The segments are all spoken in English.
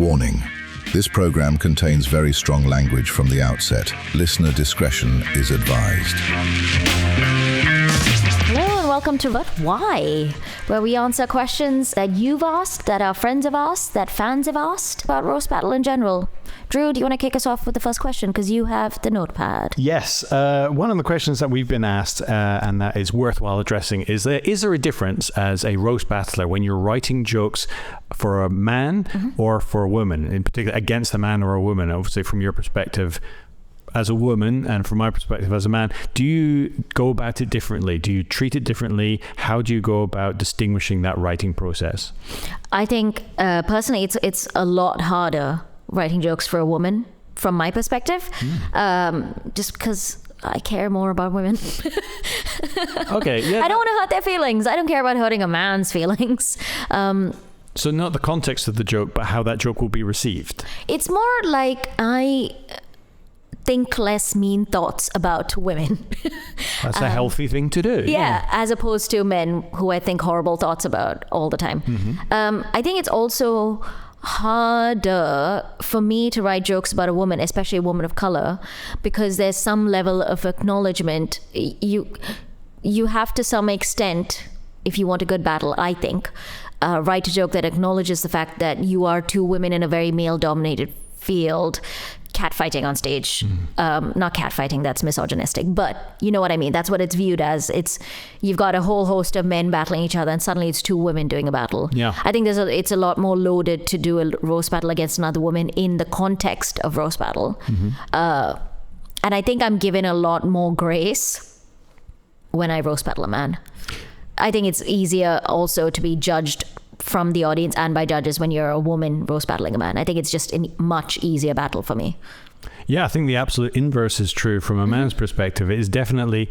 Warning. This program contains very strong language from the outset. Listener discretion is advised. Hello and welcome to But Why, where we answer questions that you've asked, that our friends have asked, that fans have asked about roast battle in general. Drew, do you want to kick us off with the first question? Because you have the notepad. Yes. One of the questions that we've been asked, and that is worthwhile addressing, is there a difference as a roast battler when you're writing jokes for a man or for a woman, in particular against a man or a woman? Obviously, from your perspective as a woman and from my perspective as a man, do you go about it differently? Do you treat it differently? How do you go about distinguishing that writing process? I think personally it's a lot harder writing jokes for a woman from my perspective, just because I care more about women. Okay, yeah. I don't want to hurt their feelings. I don't care about hurting a man's feelings. So not the context of the joke, but how that joke will be received. It's more like I think less mean thoughts about women. That's a healthy thing to do. Yeah, as opposed to men who I think horrible thoughts about all the time. I think it's also harder for me to write jokes about a woman, especially a woman of color, because there's some level of acknowledgement. You have to some extent, if you want a good battle, I think, write a joke that acknowledges the fact that you are two women in a very male-dominated field catfighting on stage. Not catfighting, that's misogynistic, but you know what I mean. That's what it's viewed as. You've got a whole host of men battling each other and suddenly it's two women doing a battle. Yeah. I think it's a lot more loaded to do a roast battle against another woman in the context of roast battle. And I think I'm given a lot more grace when I roast battle a man. I think it's easier also to be judged from the audience and by judges when you're a woman roast battling a man. I think it's just a much easier battle for me. Yeah, I think the absolute inverse is true from a man's perspective. It is definitely,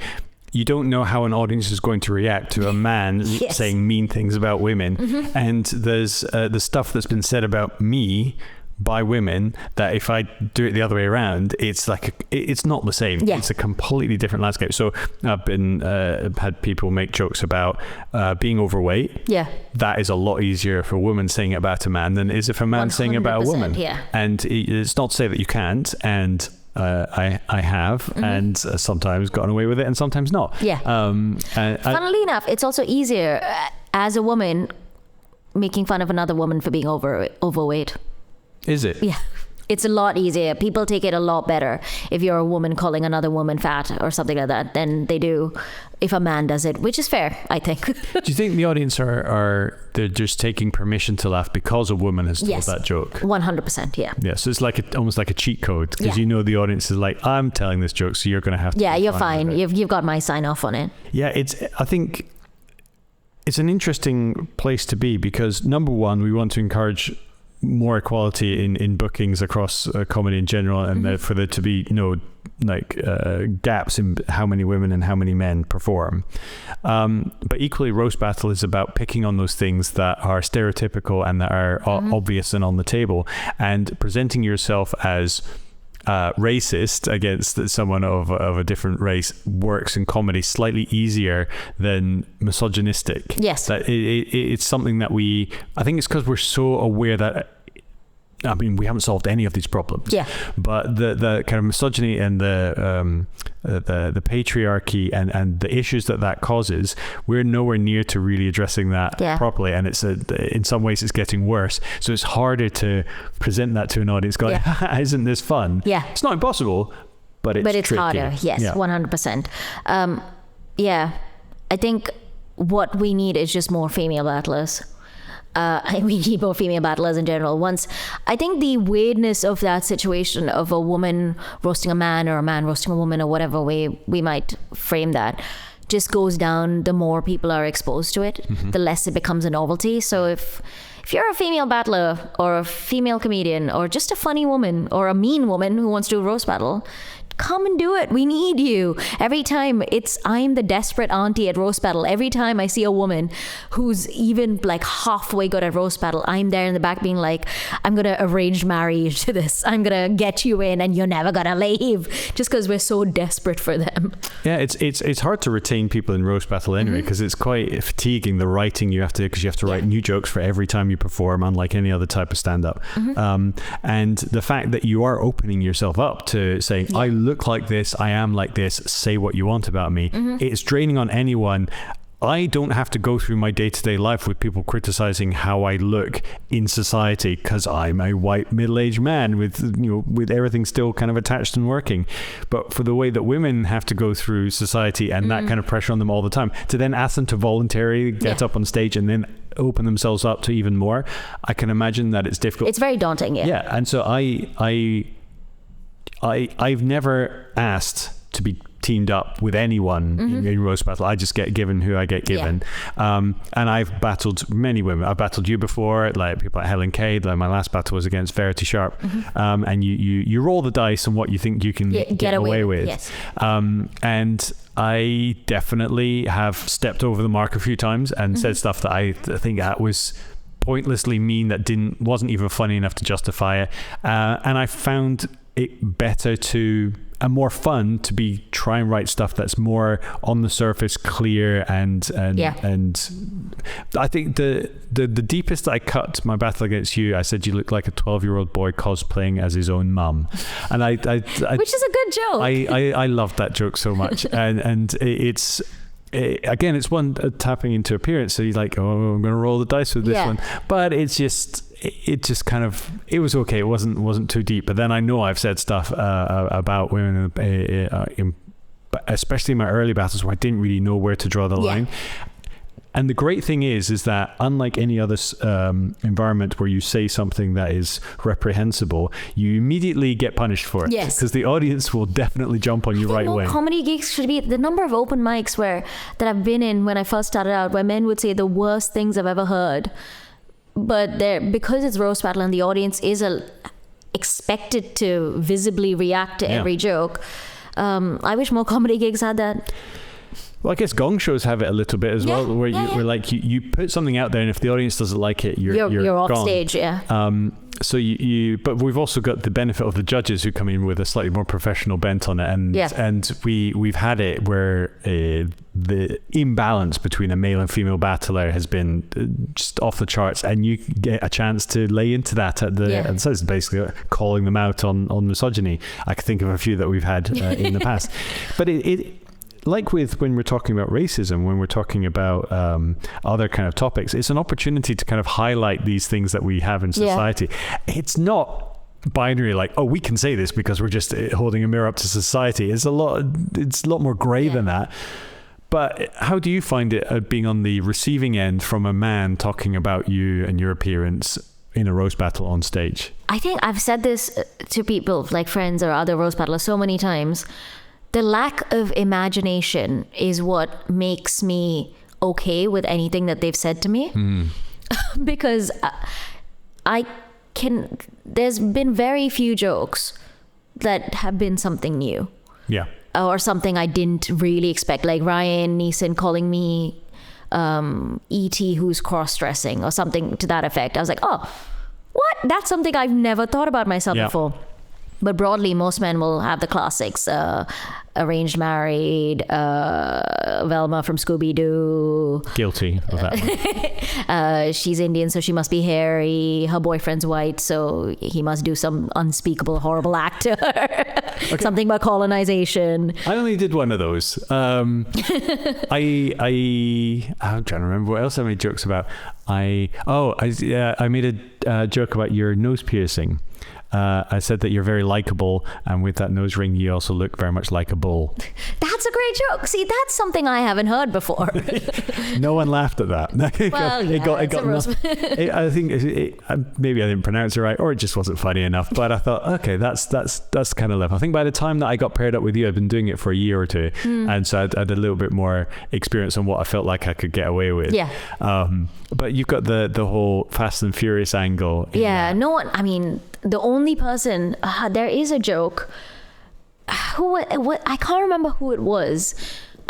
you don't know how an audience is going to react to a man saying mean things about women. And there's the stuff that's been said about me by women that if I do it the other way around, it's like it's not the same. It's a completely different landscape. So I've been had people make jokes about being overweight. That is a lot easier for a woman saying it about a man than is if a man saying it about a woman. And it's not to say that you can't, and I have and sometimes gotten away with it and sometimes not. Funnily enough, it's also easier as a woman making fun of another woman for being overweight. Is it? Yeah. It's a lot easier. People take it a lot better if you're a woman calling another woman fat or something like that than they do if a man does it, which is fair, I think. Do you think the audience they're just taking permission to laugh because a woman has told that joke? 100%, yeah. Yeah, so it's like almost like a cheat code because you know the audience is like, I'm telling this joke, so you're going to have to. Yeah, you're fine. You've got my sign off on it. Yeah, I think it's an interesting place to be because number one, we want to encourage more equality in bookings across comedy in general, and for there to be gaps in how many women and how many men perform. But equally, roast battle is about picking on those things that are stereotypical and that are obvious and on the table, and presenting yourself as racist against someone of a different race works in comedy slightly easier than misogynistic. Yes. That it's something that I think it's because we're so aware that, I mean, we haven't solved any of these problems. Yeah. But the kind of misogyny and the patriarchy and the issues that causes, we're nowhere near to really addressing that properly. And it's in some ways it's getting worse. So it's harder to present that to an audience going, isn't this fun? Yeah. It's not impossible, but it's tricky. Harder. Yes, 100%. I think what we need is just more female battlers. We need more female battlers in general. I think the weirdness of that situation of a woman roasting a man or a man roasting a woman or whatever way we might frame that just goes down the more people are exposed to it, the less it becomes a novelty. So if you're a female battler or a female comedian or just a funny woman or a mean woman who wants to do a roast battle, come and do it. We need you. Every time I'm the desperate auntie at roast battle. Every time I see a woman who's even like halfway good at roast battle, I'm there in the back being like, I'm going to arrange marry you to this. I'm going to get you in and you're never going to leave, just because we're so desperate for them. Yeah, it's hard to retain people in roast battle anyway, because it's quite fatiguing, the writing you have to, because you have to write new jokes for every time you perform, unlike any other type of stand-up. And the fact that you are opening yourself up to saying, I look like this, I am like this, say what you want about me, it's draining on anyone. I don't have to go through my day-to-day life with people criticizing how I look in society, because I'm a white middle-aged man with everything still kind of attached and working. But for the way that women have to go through society and that kind of pressure on them all the time, to then ask them to voluntarily get up on stage and then open themselves up to even more, I can imagine that it's difficult. It's very daunting. Yeah. And so I've never asked to be teamed up with anyone in roast battle. I just get given who I get given. And I've battled many women. I've battled you before, like people like Helen K. Like my last battle was against Verity Sharp. And you roll the dice on what you think you can get away with. Yes. And I definitely have stepped over the mark a few times and said stuff that I think that was pointlessly mean, that wasn't even funny enough to justify it. And I found it better and more fun to try and write stuff that's more on the surface, clear, and I think the deepest I cut my battle against you, I said you look like a 12-year-old boy cosplaying as his own mum, and I which is a good joke. I loved that joke so much, and it's. Again, it's one tapping into appearance. So you're like, oh, I'm going to roll the dice with this one. But it just kind of, it was okay. It wasn't too deep. But then I know I've said stuff about women, especially in my early battles, where I didn't really know where to draw the line. And the great thing is that unlike any other environment where you say something that is reprehensible, you immediately get punished for it. Yes. Because the audience will definitely jump on you right away. Comedy gigs should be the number of open mics that I've been in when I first started out, where men would say the worst things I've ever heard. But because it's roast battle and the audience is expected to visibly react to every joke, I wish more comedy gigs had that. Well, I guess gong shows have it a little bit as well, where where like you put something out there, and if the audience doesn't like it, you're off gone. stage. So but we've also got the benefit of the judges who come in with a slightly more professional bent on it, and we've had it where the imbalance between a male and female battler has been just off the charts, and you get a chance to lay into that and so it's basically calling them out on misogyny. I could think of a few that we've had in the past, but it like when we're talking about racism, when we're talking about other kind of topics, it's an opportunity to kind of highlight these things that we have in society. It's not binary, like, oh, we can say this because we're just holding a mirror up to society. It's a lot more grey than that. But how do you find it being on the receiving end from a man talking about you and your appearance in a roast battle on stage? I think I've said this to people, like friends or other roast battlers, so many times. The lack of imagination is what makes me okay with anything that they've said to me. Because there's been very few jokes that have been something new. Yeah. Or something I didn't really expect, like Ryan Neeson calling me E.T. who's cross-dressing or something to that effect. I was like, oh, what? That's something I've never thought about myself before. But broadly, most men will have the classics, arranged married, Velma from Scooby-Doo. Guilty of that one. She's Indian, so she must be hairy. Her boyfriend's white, so he must do some unspeakable, horrible act to her. Something about colonization. I only did one of those. I'm trying to remember what else I made jokes about. I made a joke about your nose piercing. I said that you're very likable, and with that nose ring, you also look very much like a bull. That's a great joke. See, that's something I haven't heard before. No one laughed at that. I think maybe I didn't pronounce it right, or it just wasn't funny enough. But I thought, okay, that's kind of level. I think by the time that I got paired up with you, I'd been doing it for a year or two, and so I had a little bit more experience on what I felt like I could get away with. Yeah. But you've got the whole Fast and Furious angle. Yeah. No one. I mean, the only person, there is a joke, what I can't remember who it was.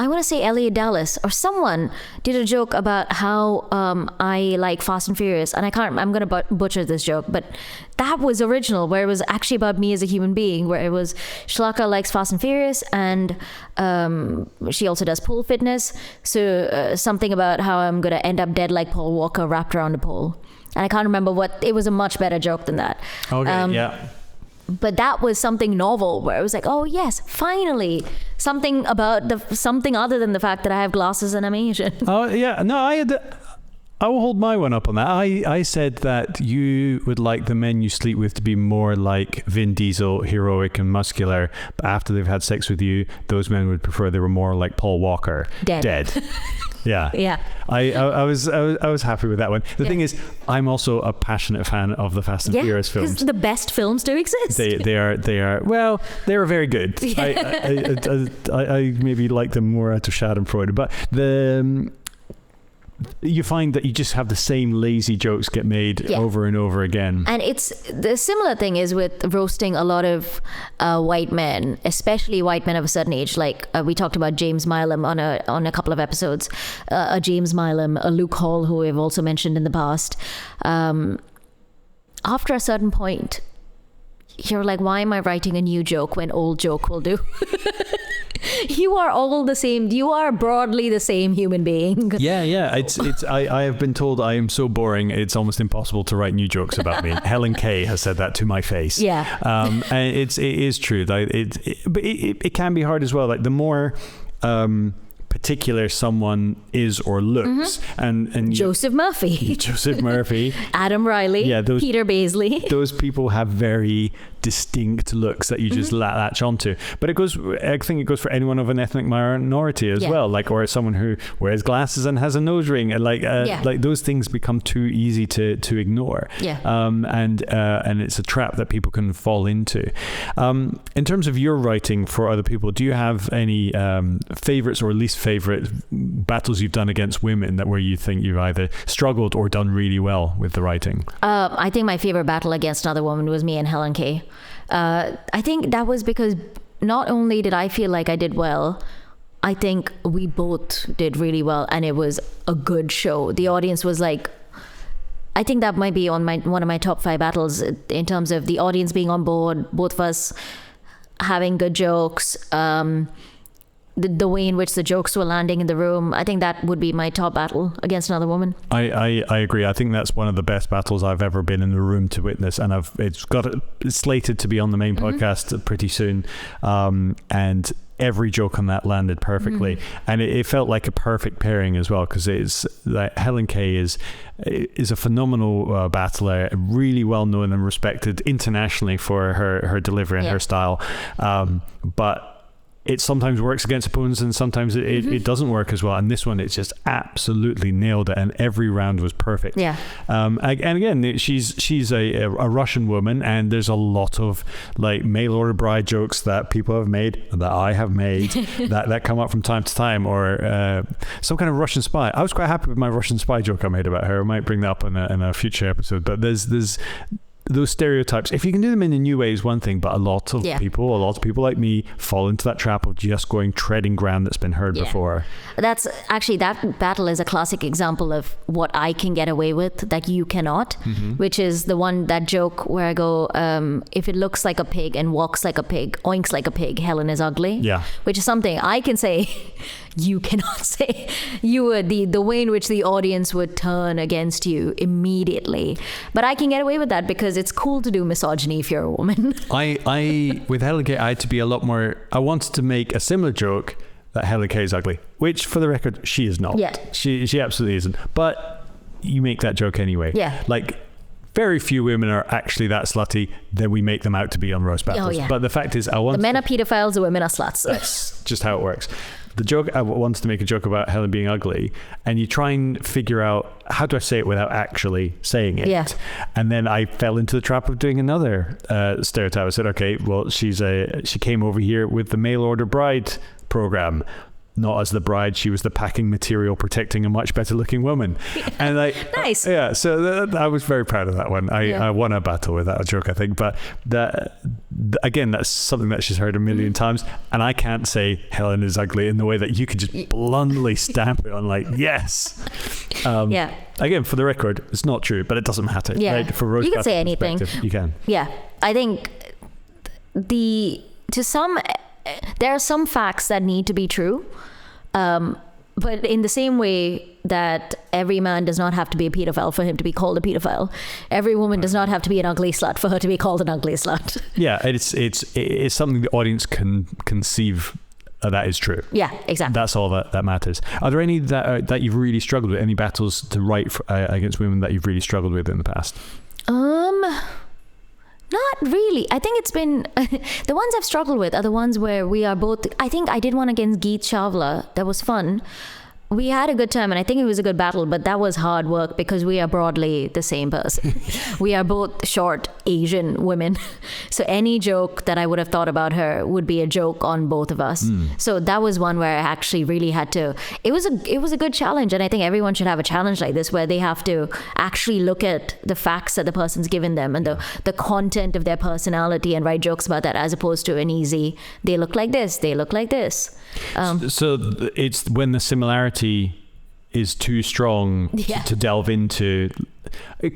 I want to say Elliot Dallas or someone did a joke about how I like Fast and Furious, and I'm going to butcher this joke, but that was original, where it was actually about me as a human being, where it was Shalaka likes Fast and Furious, and she also does pole fitness, so something about how I'm going to end up dead like Paul Walker wrapped around a pole. And I can't remember it was a much better joke than that. Okay, yeah. But that was something novel, where it was like, oh yes, finally something about something other than the fact that I have glasses and I'm Asian. Oh yeah, no, I will hold my one up on that. I said that you would like the men you sleep with to be more like Vin Diesel, heroic and muscular, but after they've had sex with you, those men would prefer they were more like Paul Walker, dead. Yeah. Yeah. I was happy with that one. The thing is, I'm also a passionate fan of the Fast and Furious films. Because the best films do exist. They are well, they are very good. I maybe like them more out of Schadenfreude, but you find that you just have the same lazy jokes get made over and over again. And it's the similar thing is with roasting a lot of white men, especially white men of a certain age. Like we talked about James Milam on a couple of episodes. A James Milam, a Luke Hall, who we've also mentioned in the past. After a certain point, you're like, why am I writing a new joke when old joke will do? You are all the same. You are broadly the same human being. Yeah. I have been told I am so boring, it's almost impossible to write new jokes about me. Helen K has said that to my face. Yeah. And it is true. Like but it can be hard as well. Like the more particular someone is or looks, and Joseph Murphy, Adam Riley, Peter Baisley. Those people have very distinct looks that you just latch onto. But I think it goes for anyone of an ethnic minority as well, like, or someone who wears glasses and has a nose ring, and like those things become too easy to ignore. And it's a trap that people can fall into. In terms of your writing for other people, do you have any favorites or least favorite battles you've done against women that where you think you've either struggled or done really well with the writing? I think my favorite battle against another woman was me and Helen K. I think that was because not only did I feel like I did well, I think we both did really well, and it was a good show. The audience was like, I think that might be on one of my top 5 battles in terms of the audience being on board, both of us having good jokes, the way in which the jokes were landing in the room. I think that would be my top battle against another woman. I agree. I think that's one of the best battles I've ever been in the room to witness, and it's slated to be it's on the main podcast pretty soon, and every joke on that landed perfectly, and it felt like a perfect pairing as well, because it's like Helen K is a phenomenal battler, really well known and respected internationally for her delivery and her style, but it sometimes works against opponents, and sometimes it doesn't work as well. And this one, it's just absolutely nailed it, and every round was perfect. Yeah. And again, she's a Russian woman, and there's a lot of like mail order bride jokes that people have made, that I have made, that come up from time to time, or some kind of Russian spy. I was quite happy with my Russian spy joke I made about her. I might bring that up in a future episode. But there's those stereotypes, if you can do them in a new way, is one thing, but a lot of people like me fall into that trap of just treading ground that's been heard before. That's actually, that battle is a classic example of what I can get away with that you cannot, which is that joke where I go, if it looks like a pig and walks like a pig, oinks like a pig, Helen is ugly. Yeah. Which is something I can say you cannot say. You would, the way in which the audience would turn against you immediately. But I can get away with that because it's cool to do misogyny if you're a woman. I with Helen K, I had to be a lot more. I wanted to make a similar joke that Helen K is ugly, which for the record, she is not. Yeah. She absolutely isn't. But you make that joke anyway. Yeah. Like, very few women are actually that slutty, then we make them out to be on roast battles. Oh, yeah. But the fact is, the men are pedophiles, the women are sluts. That's just how it works. The joke, I wanted to make a joke about Helen being ugly, and you try and figure out, how do I say it without actually saying it? Yeah. And then I fell into the trap of doing another stereotype. I said, okay, well, she came over here with the mail order bride program. not as the bride, she was the packing material protecting a much better looking woman. And like, nice. Yeah, so I was very proud of that one. I won a battle with that joke, I think. But again, that's something that she's heard a million times. And I can't say Helen is ugly in the way that you could just bluntly stamp it on, like, yes. Again, for the record, it's not true, but it doesn't matter. Yeah. Right? For roast you can battle say anything. You can. Yeah. I think there are some facts that need to be true. But in the same way that every man does not have to be a pedophile for him to be called a pedophile, every woman does not have to be an ugly slut for her to be called an ugly slut. Yeah, it's something the audience can conceive that is true. Yeah, exactly. That's all that matters. Are there any that you've really struggled with? Any battles to write against women that you've really struggled with in the past? Not really. I think it's been the ones I've struggled with are the ones where we are both. I think I did one against Geet Chawla that was fun. We had a good time, and I think it was a good battle, but that was hard work because we are broadly the same person. We are both short Asian women. So any joke that I would have thought about her would be a joke on both of us. So that was one where I actually really had to, it was a good challenge. And I think everyone should have a challenge like this where they have to actually look at the facts that the person's given them and the content of their personality and write jokes about that, as opposed to an easy, they look like this, they look like this. So it's when the similarity is too strong to delve into.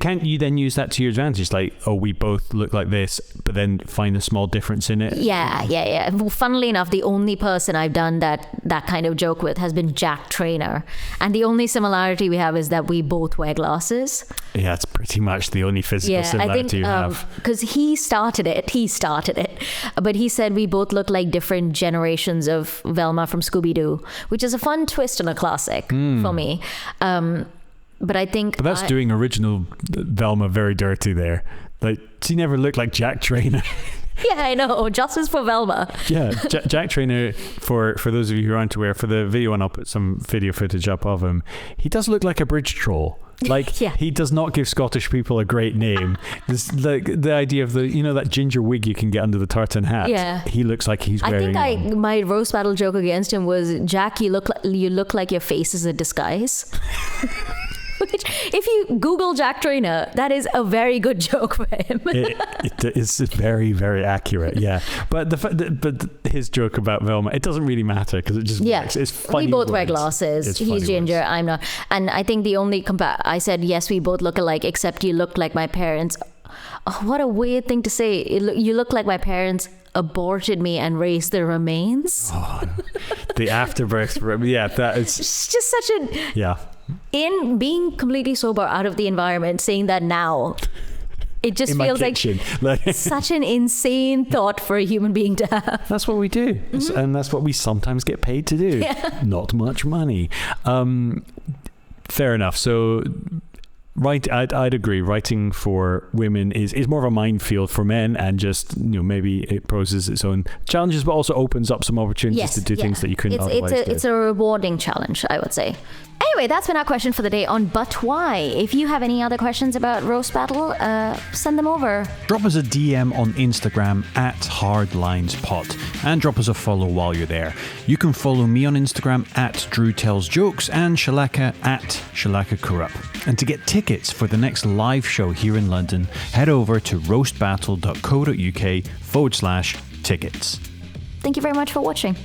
Can't you then use that to your advantage? Like, oh, we both look like this, but then find a small difference in it? Yeah. Well, funnily enough, the only person I've done that kind of joke with has been Jack Traynor. And the only similarity we have is that we both wear glasses. Yeah, it's pretty much the only physical similarity you have. Because he started it. But he said we both look like different generations of Velma from Scooby-Doo, which is a fun twist on a classic for me. But I think... But that's doing original Velma very dirty there. Like, she never looked like Jack Traynor. Yeah, I know. Justice for Velma. Yeah, Jack Traynor, for those of you who aren't aware, for the video, and I'll put some video footage up of him, he does look like a bridge troll. Like, he does not give Scottish people a great name. This, the idea of that ginger wig you can get under the tartan hat. Yeah. He looks like he's wearing... I think my roast battle joke against him was, Jack, you look like your face is a disguise. Which, if you Google Jack Traynor, that is a very good joke for him. It is very, very accurate, yeah. But but his joke about Velma, it doesn't really matter because it just works. It's funny. We both wear glasses. He's ginger, I'm not. And I think the only I said, yes, we both look alike, except you look like my parents. Oh, what a weird thing to say. You look like my parents aborted me and raised their remains. Oh, the afterbirth. Yeah, that is... It's just such a... Yeah. In being completely sober out of the environment, saying that now, it just feels like such an insane thought for a human being to have. That's what we do. Mm-hmm. And that's what we sometimes get paid to do. Yeah. Not much money. Fair enough. So... Right, I'd agree. Writing for women is more of a minefield for men, and just maybe it poses its own challenges, but also opens up some opportunities to do things that you couldn't otherwise do. It's a rewarding challenge, I would say. Anyway, that's been our question for the day on But Why. If you have any other questions about Roast Battle, send them over. Drop us a DM on Instagram at HardlinesPod and drop us a follow while you're there. You can follow me on Instagram at Drew Tells Jokes and Shalaka at Shalaka Kurup. And to get tickets for the next live show here in London, head over to roastbattle.co.uk/tickets. Thank you very much for watching.